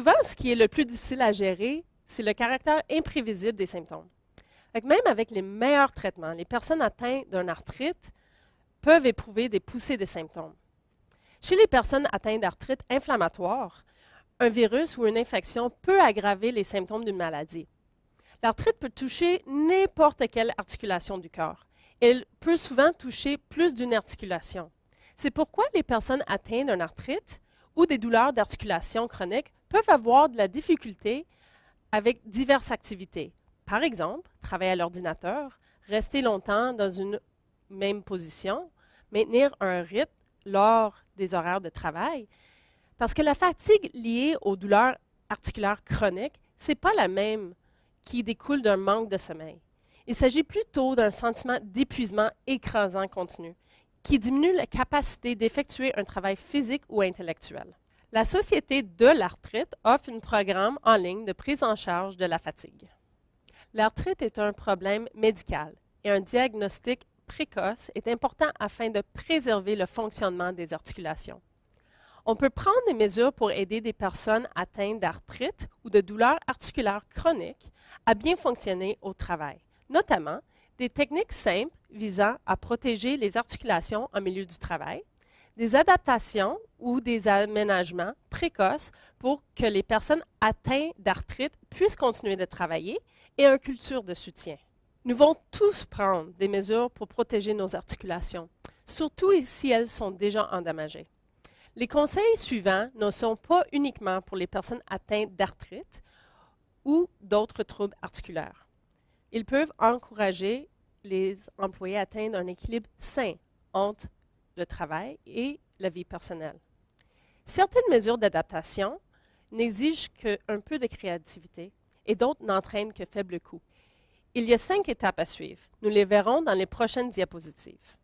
Souvent, ce qui est le plus difficile à gérer, c'est le caractère imprévisible des symptômes. Même avec les meilleurs traitements, les personnes atteintes d'une arthrite peuvent éprouver des poussées de symptômes. Chez les personnes atteintes d'arthrite inflammatoire, un virus ou une infection peut aggraver les symptômes d'une maladie. L'arthrite peut toucher n'importe quelle articulation du corps. Elle peut souvent toucher plus d'une articulation. C'est pourquoi les personnes atteintes d'une arthrite ou des douleurs d'articulation chroniques peuvent avoir de la difficulté avec diverses activités. Par exemple, travailler à l'ordinateur, rester longtemps dans une même position, maintenir un rythme lors des horaires de travail, parce que la fatigue liée aux douleurs articulaires chroniques, ce n'est pas la même qui découle d'un manque de sommeil. Il s'agit plutôt d'un sentiment d'épuisement écrasant continu, qui diminue la capacité d'effectuer un travail physique ou intellectuel. La Société de l'arthrite offre un programme en ligne de prise en charge de la fatigue. L'arthrite est un problème médical et un diagnostic précoce est important afin de préserver le fonctionnement des articulations. On peut prendre des mesures pour aider des personnes atteintes d'arthrite ou de douleurs articulaires chroniques à bien fonctionner au travail, notamment des techniques simples visant à protéger les articulations en milieu du travail, des adaptations ou des aménagements précoces pour que les personnes atteintes d'arthrite puissent continuer de travailler et une culture de soutien. Nous devons tous prendre des mesures pour protéger nos articulations, surtout si elles sont déjà endommagées. Les conseils suivants ne sont pas uniquement pour les personnes atteintes d'arthrite ou d'autres troubles articulaires. Ils peuvent encourager les employés à atteindre un équilibre sain entre le travail et la vie personnelle. Certaines mesures d'adaptation n'exigent qu'un peu de créativité et d'autres n'entraînent que faible coût. Il y a 5 étapes à suivre. Nous les verrons dans les prochaines diapositives.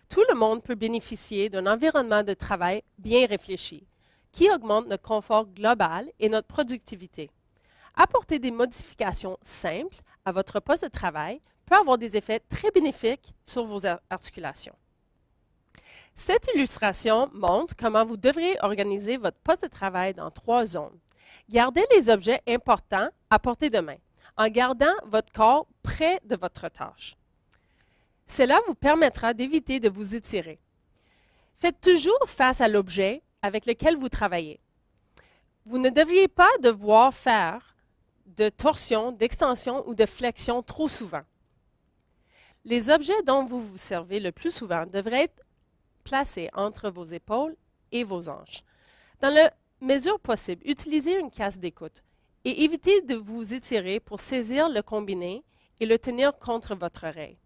Tout le monde peut bénéficier d'un environnement de travail bien réfléchi, qui augmente notre confort global et notre productivité. Apporter des modifications simples à votre poste de travail peut avoir des effets très bénéfiques sur vos articulations. Cette illustration montre comment vous devriez organiser votre poste de travail dans 3 zones. Gardez les objets importants à portée de main, en gardant votre corps près de votre tâche. Cela vous permettra d'éviter de vous étirer. Faites toujours face à l'objet avec lequel vous travaillez. Vous ne devriez pas devoir faire de torsion, d'extension ou de flexion trop souvent. Les objets dont vous vous servez le plus souvent devraient être placés entre vos épaules et vos hanches. Dans la mesure possible, utilisez une casse d'écoute et évitez de vous étirer pour saisir le combiné et le tenir contre votre oreille.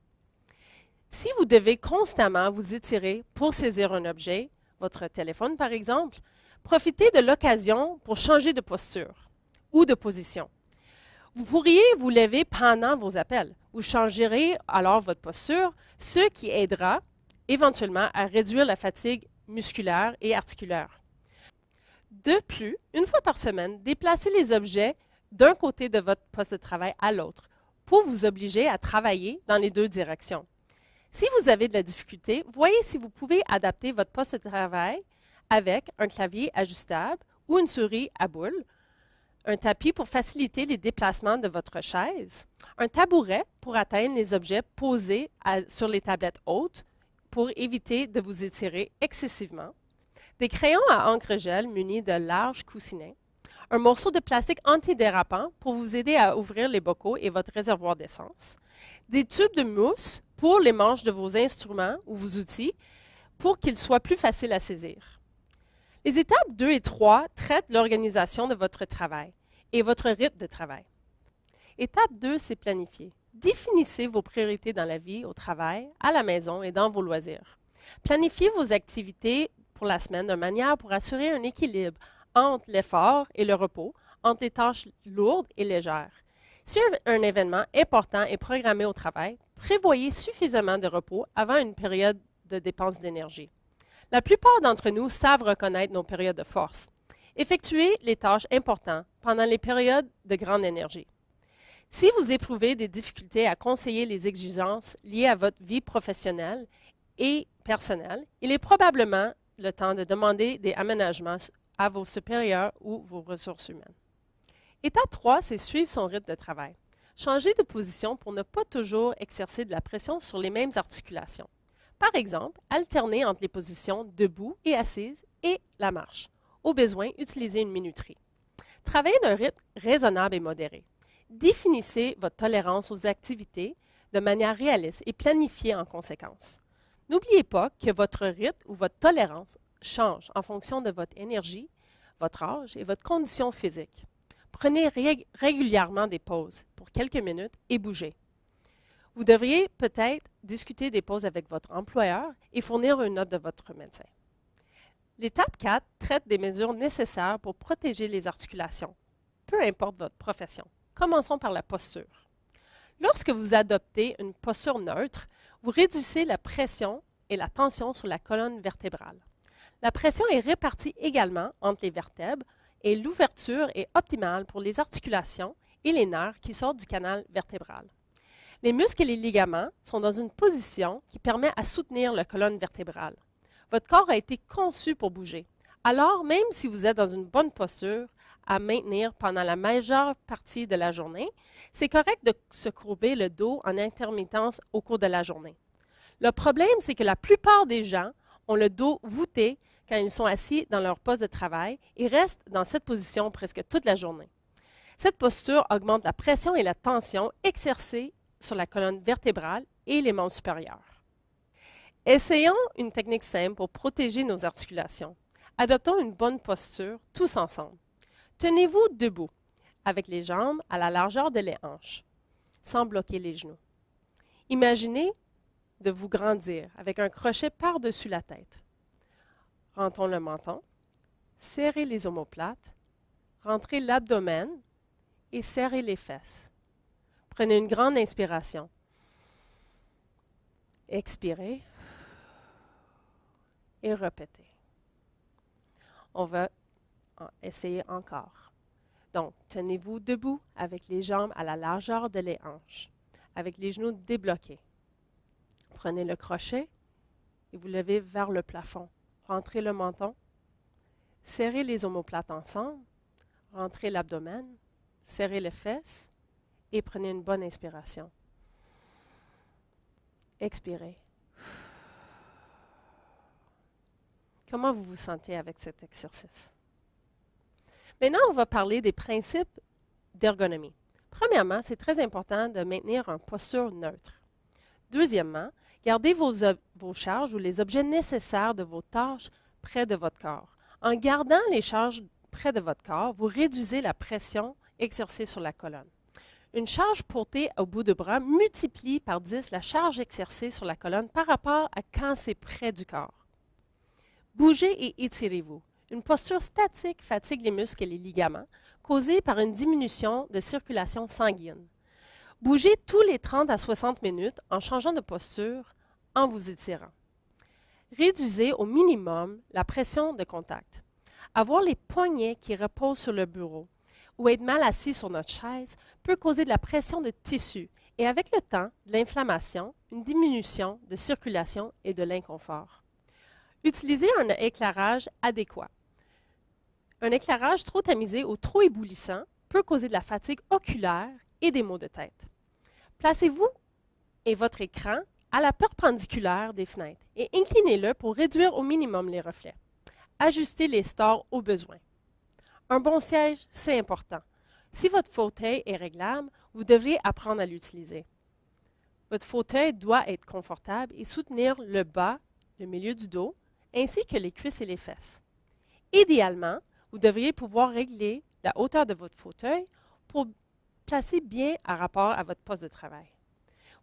Si vous devez constamment vous étirer pour saisir un objet, votre téléphone par exemple, profitez de l'occasion pour changer de posture ou de position. Vous pourriez vous lever pendant vos appels. Vous changerez alors votre posture, ce qui aidera éventuellement à réduire la fatigue musculaire et articulaire. De plus, une fois par semaine, déplacez les objets d'un côté de votre poste de travail à l'autre pour vous obliger à travailler dans les 2 directions. Si vous avez de la difficulté, voyez si vous pouvez adapter votre poste de travail avec un clavier ajustable ou une souris à boule, un tapis pour faciliter les déplacements de votre chaise, un tabouret pour atteindre les objets posés sur les tablettes hautes pour éviter de vous étirer excessivement, des crayons à encre gel munis de larges coussinets, un morceau de plastique antidérapant pour vous aider à ouvrir les bocaux et votre réservoir d'essence, des tubes de mousse pour les manches de vos instruments ou vos outils pour qu'ils soient plus faciles à saisir. Les étapes 2 et 3 traitent l'organisation de votre travail et votre rythme de travail. Étape 2, c'est planifier. Définissez vos priorités dans la vie, au travail, à la maison et dans vos loisirs. Planifiez vos activités pour la semaine de manière pour assurer un équilibre entre l'effort et le repos, entre les tâches lourdes et légères. Si un événement important est programmé au travail, prévoyez suffisamment de repos avant une période de dépense d'énergie. La plupart d'entre nous savent reconnaître nos périodes de force. Effectuez les tâches importantes pendant les périodes de grande énergie. Si vous éprouvez des difficultés à conseiller les exigences liées à votre vie professionnelle et personnelle, il est probablement le temps de demander des aménagements à vos supérieurs ou vos ressources humaines. Étape 3, c'est suivre son rythme de travail. Changer de position pour ne pas toujours exercer de la pression sur les mêmes articulations. Par exemple, alterner entre les positions debout et assise et la marche. Au besoin, utilisez une minuterie. Travaillez d'un rythme raisonnable et modéré. Définissez votre tolérance aux activités de manière réaliste et planifiez en conséquence. N'oubliez pas que votre rythme ou votre tolérance change en fonction de votre énergie, votre âge et votre condition physique. Prenez régulièrement des pauses pour quelques minutes et bougez. Vous devriez peut-être discuter des pauses avec votre employeur et fournir une note de votre médecin. L'étape 4 traite des mesures nécessaires pour protéger les articulations, peu importe votre profession. Commençons par la posture. Lorsque vous adoptez une posture neutre, vous réduisez la pression et la tension sur la colonne vertébrale. La pression est répartie également entre les vertèbres et l'ouverture est optimale pour les articulations et les nerfs qui sortent du canal vertébral. Les muscles et les ligaments sont dans une position qui permet à soutenir la colonne vertébrale. Votre corps a été conçu pour bouger. Alors, même si vous êtes dans une bonne posture à maintenir pendant la majeure partie de la journée, c'est correct de se courber le dos en intermittence au cours de la journée. Le problème, c'est que la plupart des gens ont le dos voûté quand ils sont assis dans leur poste de travail et restent dans cette position presque toute la journée. Cette posture augmente la pression et la tension exercées sur la colonne vertébrale et les membres supérieurs. Essayons une technique simple pour protéger nos articulations. Adoptons une bonne posture tous ensemble. Tenez-vous debout, avec les jambes à la largeur de les hanches, sans bloquer les genoux. Imaginez de vous grandir avec un crochet par-dessus la tête. Rentrons le menton, serrez les omoplates, rentrez l'abdomen et serrez les fesses. Prenez une grande inspiration. Expirez et répétez. On va essayer encore. Donc, tenez-vous debout avec les jambes à la largeur de les hanches, avec les genoux débloqués. Prenez le crochet et vous levez vers le plafond. Rentrez le menton, serrez les omoplates ensemble, rentrez l'abdomen, serrez les fesses et prenez une bonne inspiration. Expirez. Comment vous vous sentez avec cet exercice? Maintenant, on va parler des principes d'ergonomie. Premièrement, c'est très important de maintenir une posture neutre. Deuxièmement, gardez vos charges ou les objets nécessaires de vos tâches près de votre corps. En gardant les charges près de votre corps, vous réduisez la pression exercée sur la colonne. Une charge portée au bout de bras multiplie par 10 la charge exercée sur la colonne par rapport à quand c'est près du corps. Bougez et étirez-vous. Une posture statique fatigue les muscles et les ligaments, causée par une diminution de circulation sanguine. Bougez tous les 30 à 60 minutes en changeant de posture, en vous étirant. Réduisez au minimum la pression de contact. Avoir les poignets qui reposent sur le bureau ou être mal assis sur notre chaise peut causer de la pression de tissu et avec le temps, de l'inflammation, une diminution de circulation et de l'inconfort. Utilisez un éclairage adéquat. Un éclairage trop tamisé ou trop éblouissant peut causer de la fatigue oculaire et des maux de tête. Placez-vous et votre écran à la perpendiculaire des fenêtres et inclinez-le pour réduire au minimum les reflets. Ajustez les stores au besoin. Un bon siège, c'est important. Si votre fauteuil est réglable, vous devriez apprendre à l'utiliser. Votre fauteuil doit être confortable et soutenir le bas, le milieu du dos, ainsi que les cuisses et les fesses. Idéalement, vous devriez pouvoir régler la hauteur de votre fauteuil pour placer bien à rapport à votre poste de travail.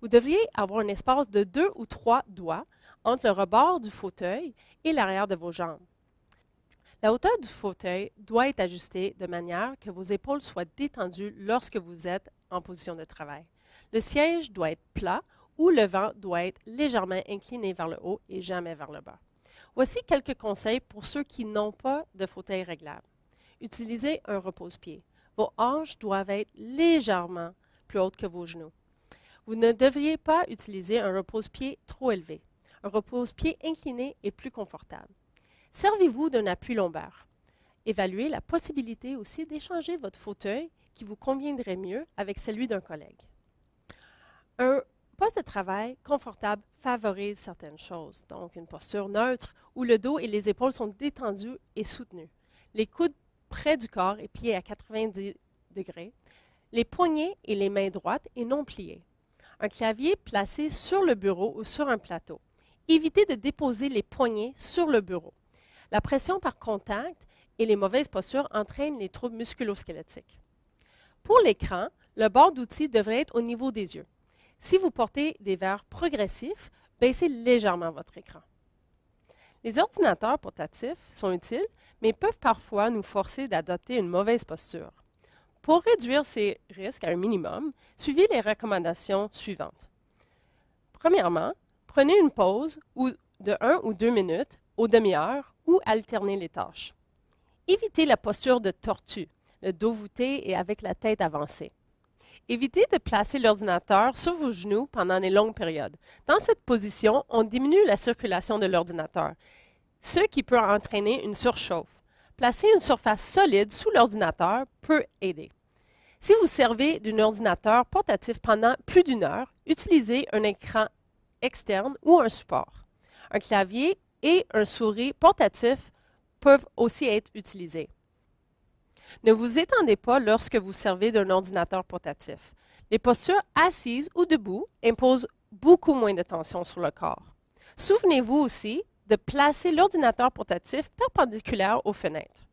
Vous devriez avoir un espace de 2 ou 3 doigts entre le rebord du fauteuil et l'arrière de vos jambes. La hauteur du fauteuil doit être ajustée de manière que vos épaules soient détendues lorsque vous êtes en position de travail. Le siège doit être plat ou le vent doit être légèrement incliné vers le haut et jamais vers le bas. Voici quelques conseils pour ceux qui n'ont pas de fauteuil réglable. Utilisez un repose-pied. Vos hanches doivent être légèrement plus hautes que vos genoux. Vous ne devriez pas utiliser un repose-pied trop élevé. Un repose-pied incliné est plus confortable. Servez-vous d'un appui lombaire. évaluez la possibilité aussi d'échanger votre fauteuil qui vous conviendrait mieux avec celui d'un collègue. Un poste de travail confortable favorise certaines choses, donc une posture neutre où le dos et les épaules sont détendus et soutenus, les coudes près du corps et pliés à 90 degrés, les poignets et les mains droites et non pliées. Un clavier placé sur le bureau ou sur un plateau. Évitez de déposer les poignets sur le bureau. La pression par contact et les mauvaises postures entraînent les troubles musculo-squelettiques. Pour l'écran, le bord d'outil devrait être au niveau des yeux. Si vous portez des verres progressifs, baissez légèrement votre écran. Les ordinateurs portatifs sont utiles, mais peuvent parfois nous forcer d'adopter une mauvaise posture. Pour réduire ces risques à un minimum, suivez les recommandations suivantes. Premièrement, prenez une pause de 1 ou 2 minutes aux demi-heures ou alternez les tâches. Évitez la posture de tortue, le dos voûté et avec la tête avancée. Évitez de placer l'ordinateur sur vos genoux pendant les longues périodes. Dans cette position, on diminue la circulation de l'ordinateur, ce qui peut entraîner une surchauffe. Placer une surface solide sous l'ordinateur peut aider. Si vous servez d'un ordinateur portatif pendant plus d'une heure, utilisez un écran externe ou un support. Un clavier et un souris portatif peuvent aussi être utilisés. Ne vous étendez pas lorsque vous servez d'un ordinateur portatif. Les postures assises ou debout imposent beaucoup moins de tension sur le corps. Souvenez-vous aussi de placer l'ordinateur portatif perpendiculaire aux fenêtres.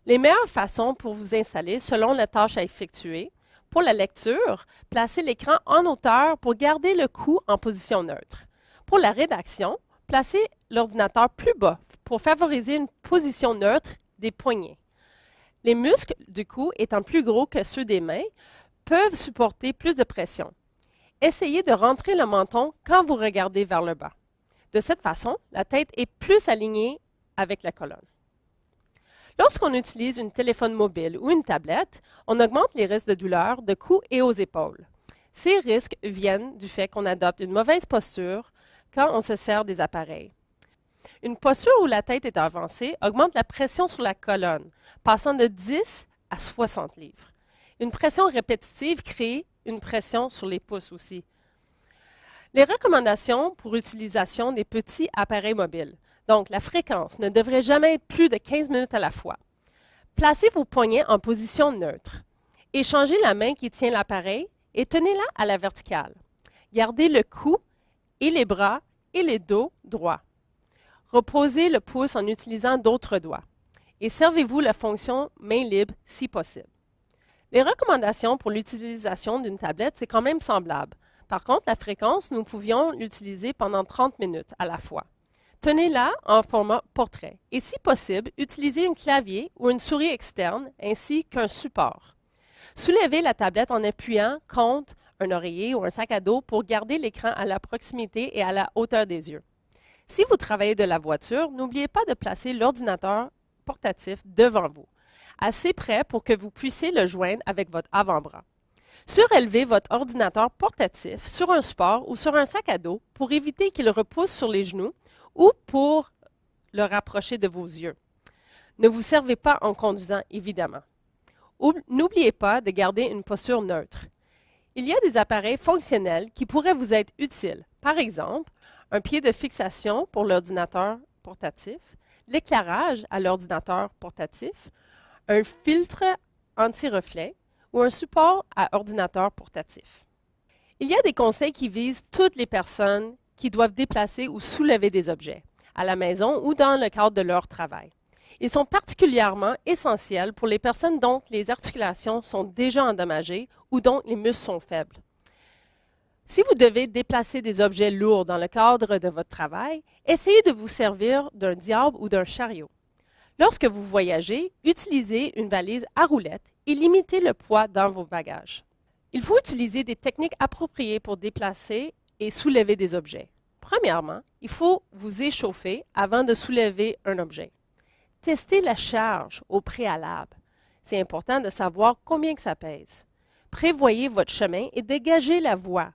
Les meilleures façons pour vous installer selon la tâche à effectuer. Pour la lecture, placez l'écran en hauteur pour garder le cou en position neutre. Pour la rédaction, placez l'ordinateur plus bas pour favoriser une position neutre des poignets. Les muscles du cou étant plus gros que ceux des mains peuvent supporter plus de pression. Essayez de rentrer le menton quand vous regardez vers le bas. De cette façon, la tête est plus alignée avec la colonne. Lorsqu'on utilise un téléphone mobile ou une tablette, on augmente les risques de douleur de cou et aux épaules. Ces risques viennent du fait qu'on adopte une mauvaise posture quand on se sert des appareils. Une posture où la tête est avancée augmente la pression sur la colonne, passant de 10 à 60 livres. Une pression répétitive crée une pression sur les pouces aussi. Les recommandations pour l'utilisation des petits appareils mobiles. Donc, la fréquence ne devrait jamais être plus de 15 minutes à la fois. Placez vos poignets en position neutre. Échangez la main qui tient l'appareil et tenez-la à la verticale. Gardez le cou et les bras et les dos droits. Reposez le pouce en utilisant d'autres doigts et servez-vous la fonction main libre si possible. Les recommandations pour l'utilisation d'une tablette, c'est quand même semblable. Par contre, la fréquence, nous pouvions l'utiliser pendant 30 minutes à la fois. Tenez-la en format portrait et si possible, utilisez un clavier ou une souris externe ainsi qu'un support. Soulevez la tablette en appuyant contre un oreiller ou un sac à dos pour garder l'écran à la proximité et à la hauteur des yeux. Si vous travaillez de la voiture, n'oubliez pas de placer l'ordinateur portatif devant vous, assez près pour que vous puissiez le joindre avec votre avant-bras. Surélevez votre ordinateur portatif sur un support ou sur un sac à dos pour éviter qu'il repousse sur les genoux ou pour le rapprocher de vos yeux. Ne vous servez pas en conduisant, évidemment. N'oubliez pas de garder une posture neutre. Il y a des appareils fonctionnels qui pourraient vous être utiles. Par exemple, un pied de fixation pour l'ordinateur portatif, l'éclairage à l'ordinateur portatif, un filtre anti-reflet ou un support à ordinateur portatif. Il y a des conseils qui visent toutes les personnes qui doivent déplacer ou soulever des objets, à la maison ou dans le cadre de leur travail. Ils sont particulièrement essentiels pour les personnes dont les articulations sont déjà endommagées ou dont les muscles sont faibles. Si vous devez déplacer des objets lourds dans le cadre de votre travail, essayez de vous servir d'un diable ou d'un chariot. Lorsque vous voyagez, utilisez une valise à roulettes et limitez le poids dans vos bagages. Il faut utiliser des techniques appropriées pour déplacer et soulever des objets. Premièrement, il faut vous échauffer avant de soulever un objet. Testez la charge au préalable. C'est important de savoir combien que ça pèse. Prévoyez votre chemin et dégagez la voie.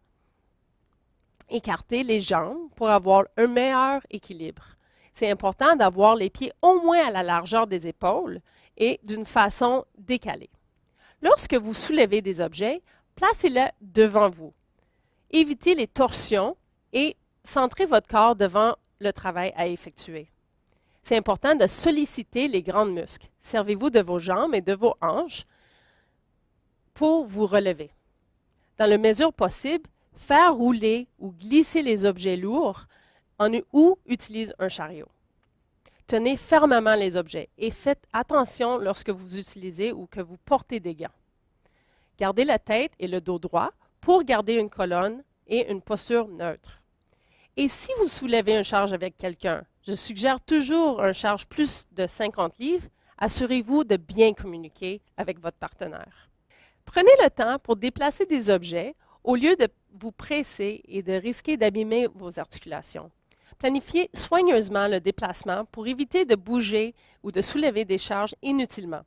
Écartez les jambes pour avoir un meilleur équilibre. C'est important d'avoir les pieds au moins à la largeur des épaules et d'une façon décalée. Lorsque vous soulevez des objets, placez-les devant vous. Évitez les torsions et centrez votre corps devant le travail à effectuer. C'est important de solliciter les grands muscles. Servez-vous de vos jambes et de vos hanches pour vous relever. Dans la mesure possible, faire rouler ou glisser les objets lourds ou utilise un chariot. Tenez fermement les objets et faites attention lorsque vous utilisez ou que vous portez des gants. Gardez la tête et le dos droit pour garder une colonne et une posture neutre. Et si vous soulevez une charge avec quelqu'un, je suggère toujours une charge plus de 50 livres, assurez-vous de bien communiquer avec votre partenaire. Prenez le temps pour déplacer des objets au lieu de vous presser et de risquer d'abîmer vos articulations. Planifiez soigneusement le déplacement pour éviter de bouger ou de soulever des charges inutilement.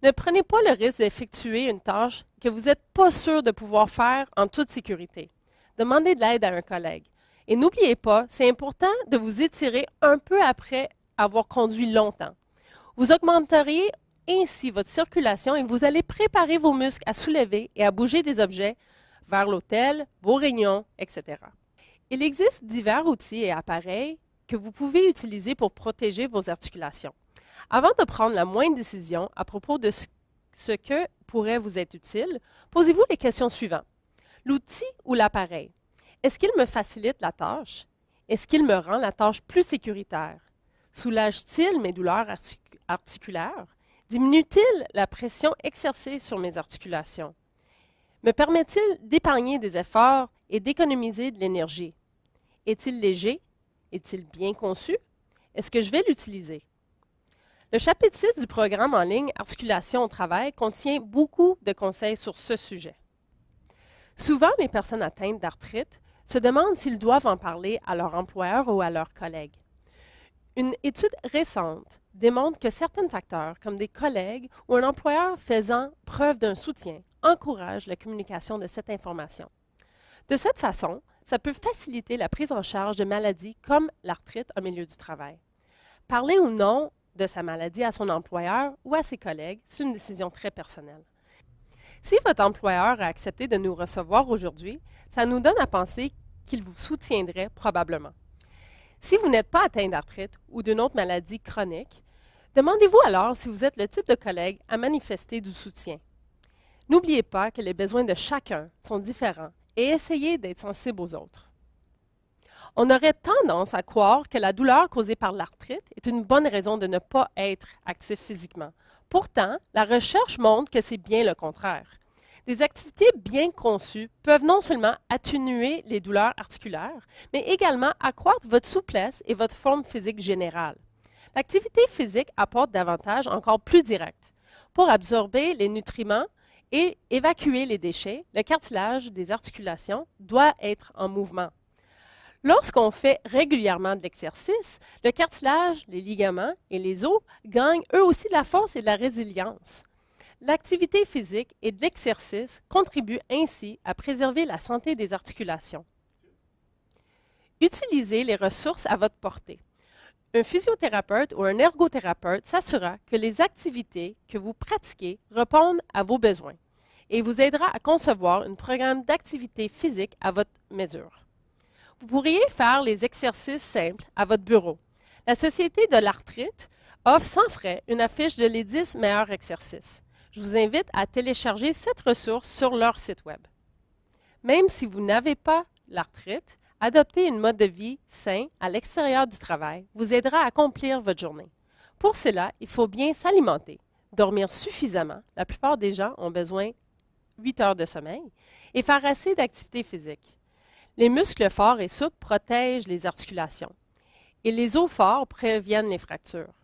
Ne prenez pas le risque d'effectuer une tâche que vous n'êtes pas sûr de pouvoir faire en toute sécurité. Demandez de l'aide à un collègue. Et n'oubliez pas, c'est important de vous étirer un peu après avoir conduit longtemps. Vous augmenteriez ainsi votre circulation et vous allez préparer vos muscles à soulever et à bouger des objets vers l'hôtel, vos réunions, etc. Il existe divers outils et appareils que vous pouvez utiliser pour protéger vos articulations. Avant de prendre la moindre décision à propos de ce que pourrait vous être utile, posez-vous les questions suivantes. L'outil ou l'appareil, est-ce qu'il me facilite la tâche? Est-ce qu'il me rend la tâche plus sécuritaire? Soulage-t-il mes douleurs articulaires? Diminue-t-il la pression exercée sur mes articulations? Me permet-il d'épargner des efforts et d'économiser de l'énergie? Est-il léger? Est-il bien conçu? Est-ce que je vais l'utiliser? Le chapitre 6 du programme en ligne Articulation au travail contient beaucoup de conseils sur ce sujet. Souvent, les personnes atteintes d'arthrite se demandent s'ils doivent en parler à leur employeur ou à leurs collègues. Une étude récente démontre que certains facteurs, comme des collègues ou un employeur faisant preuve d'un soutien, encouragent la communication de cette information. De cette façon, ça peut faciliter la prise en charge de maladies comme l'arthrite en milieu du travail. Parler ou non de sa maladie à son employeur ou à ses collègues, c'est une décision très personnelle. Si votre employeur a accepté de nous recevoir aujourd'hui, ça nous donne à penser qu'il vous soutiendrait probablement. Si vous n'êtes pas atteint d'arthrite ou d'une autre maladie chronique, demandez-vous alors si vous êtes le type de collègue à manifester du soutien. N'oubliez pas que les besoins de chacun sont différents et essayez d'être sensible aux autres. On aurait tendance à croire que la douleur causée par l'arthrite est une bonne raison de ne pas être actif physiquement. Pourtant, la recherche montre que c'est bien le contraire. Des activités bien conçues peuvent non seulement atténuer les douleurs articulaires, mais également accroître votre souplesse et votre forme physique générale. L'activité physique apporte davantage encore plus direct. Pour absorber les nutriments et évacuer les déchets, le cartilage des articulations doit être en mouvement. Lorsqu'on fait régulièrement de l'exercice, le cartilage, les ligaments et les os gagnent eux aussi de la force et de la résilience. L'activité physique et de l'exercice contribuent ainsi à préserver la santé des articulations. Utilisez les ressources à votre portée. Un physiothérapeute ou un ergothérapeute s'assurera que les activités que vous pratiquez répondent à vos besoins et vous aidera à concevoir un programme d'activité physique à votre mesure. Vous pourriez faire les exercices simples à votre bureau. La Société de l'arthrite offre sans frais une affiche de les 10 meilleurs exercices. Je vous invite à télécharger cette ressource sur leur site Web. Même si vous n'avez pas l'arthrite, adopter une mode de vie sain à l'extérieur du travail vous aidera à accomplir votre journée. Pour cela, il faut bien s'alimenter, dormir suffisamment. La plupart des gens ont besoin de 8 heures de sommeil et faire assez d'activité physique. Les muscles forts et souples protègent les articulations et les os forts préviennent les fractures.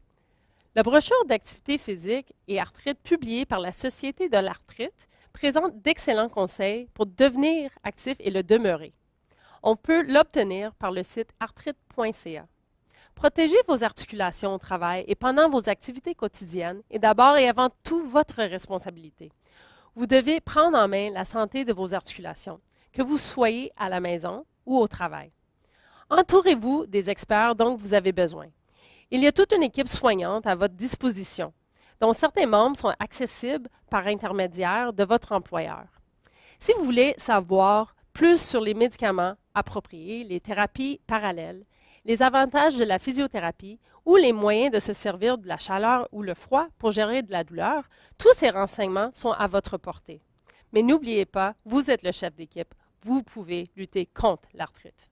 La brochure d'activité physique et arthrite publiée par la Société de l'arthrite présente d'excellents conseils pour devenir actif et le demeurer. On peut l'obtenir par le site arthrite.ca. Protégez vos articulations au travail et pendant vos activités quotidiennes est d'abord et avant tout votre responsabilité. Vous devez prendre en main la santé de vos articulations, que vous soyez à la maison ou au travail. Entourez-vous des experts dont vous avez besoin. Il y a toute une équipe soignante à votre disposition. dont certains membres sont accessibles par intermédiaire de votre employeur. Si vous voulez savoir plus sur les médicaments appropriés, les thérapies parallèles, les avantages de la physiothérapie ou les moyens de se servir de la chaleur ou le froid pour gérer de la douleur, tous ces renseignements sont à votre portée. Mais n'oubliez pas, vous êtes le chef d'équipe. Vous pouvez lutter contre l'arthrite.